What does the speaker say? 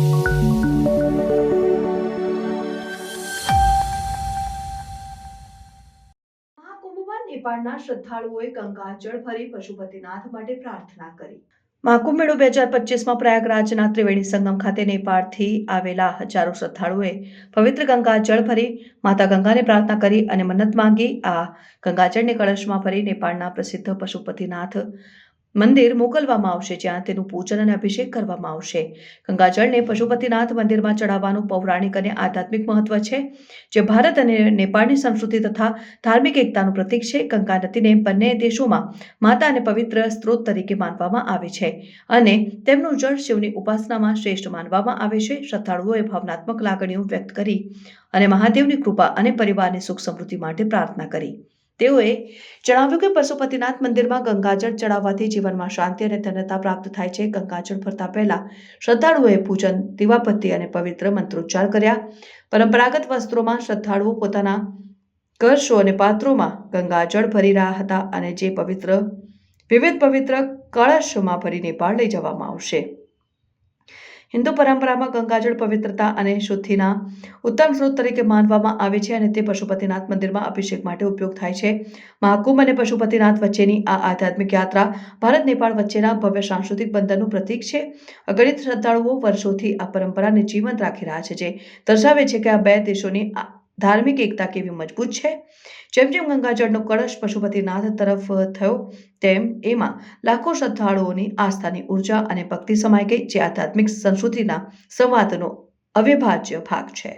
મહાકુંભમાં નેપાળના શ્રદ્ધાળુઓએ ગંગાજળ ભરી પશુપતિનાથ માટે પ્રાર્થના કરી। મહાકુંભ મેળો 2025માં પ્રયાગરાજના ત્રિવેણી સંગમ ખાતે નેપાળથી આવેલા હજારો શ્રદ્ધાળુઓએ પવિત્ર ગંગાજળ ભરી માતા ગંગાને પ્રાર્થના કરી અને મન્નત માંગી। આ ગંગાજળને કળશમાં ભરી નેપાળના પ્રસિદ્ધ પશુપતિનાથ મંદિર મોકલવામાં આવશે, જ્યાં તેનું પૂજન અને અભિષેક કરવામાં આવશે। ગંગાજળને પશુપતિનાથ મંદિરમાં ચડાવવાનું પૌરાણિક અને આધ્યાત્મિક મહત્વ છે, જે ભારત અને નેપાળની સંસ્કૃતિ તથા ધાર્મિક એકતાનું પ્રતીક છે। ગંગા નદીને બંને દેશોમાં માતા અને પવિત્ર સ્ત્રોત તરીકે માનવામાં આવે છે અને તેમનું જળ શિવની ઉપાસનામાં શ્રેષ્ઠ માનવામાં આવે છે। શ્રદ્ધાળુઓએ ભાવનાત્મક લાગણીઓ વ્યક્ત કરી અને મહાદેવની કૃપા અને પરિવારની સુખ સમૃદ્ધિ માટે પ્રાર્થના કરી। તેઓએ જણાવ્યું કે પશુપતિનાથ મંદિરમાં ગંગાજળ ચડાવવાથી જીવનમાં શાંતિ અને ધન્યતા પ્રાપ્ત થાય છે। ગંગાજળ ભરતા પહેલા શ્રદ્ધાળુઓએ પૂજન, દીવાબત્તી અને પવિત્ર મંત્રોચ્ચાર કર્યા। પરંપરાગત વસ્ત્રોમાં શ્રદ્ધાળુઓ પોતાના કળશો અને પાત્રોમાં ગંગાજળ ભરી રહ્યા હતા અને જે વિવિધ પવિત્ર કળશમાં ભરી નેપાળ લઈ જવામાં આવશે। હિન્દુ પરંપરામાં ગંગાજળ પવિત્રતા અને શુદ્ધિના ઉત્તમ સ્ત્રોત તરીકે માનવામાં આવે છે અને તે પશુપતિનાથ મંદિરમાં અભિષેક માટે ઉપયોગ થાય છે। મહાકુંભ અને પશુપતિનાથ વચ્ચેની આ આધ્યાત્મિક યાત્રા ભારત નેપાળ વચ્ચેના ભવ્ય સાંસ્કૃતિક બંધનનું પ્રતીક છે। અગણિત શ્રદ્ધાળુઓ વર્ષોથી આ પરંપરાને જીવંત રાખી રહ્યા છે, જે દર્શાવે છે કે આ બે દેશોની ધાર્મિક એકતા કેવી મજબૂત છે। જેમ જેમ ગંગાજળનો કળશ પશુપતિનાથ તરફ થયો તેમ એમાં લાખો શ્રદ્ધાળુઓની આસ્થાની ઉર્જા અને ભક્તિ સમાઈ ગઈ, જે આધ્યાત્મિક સંસ્કૃતિના સંવાદનો અવિભાજ્ય ભાગ છે।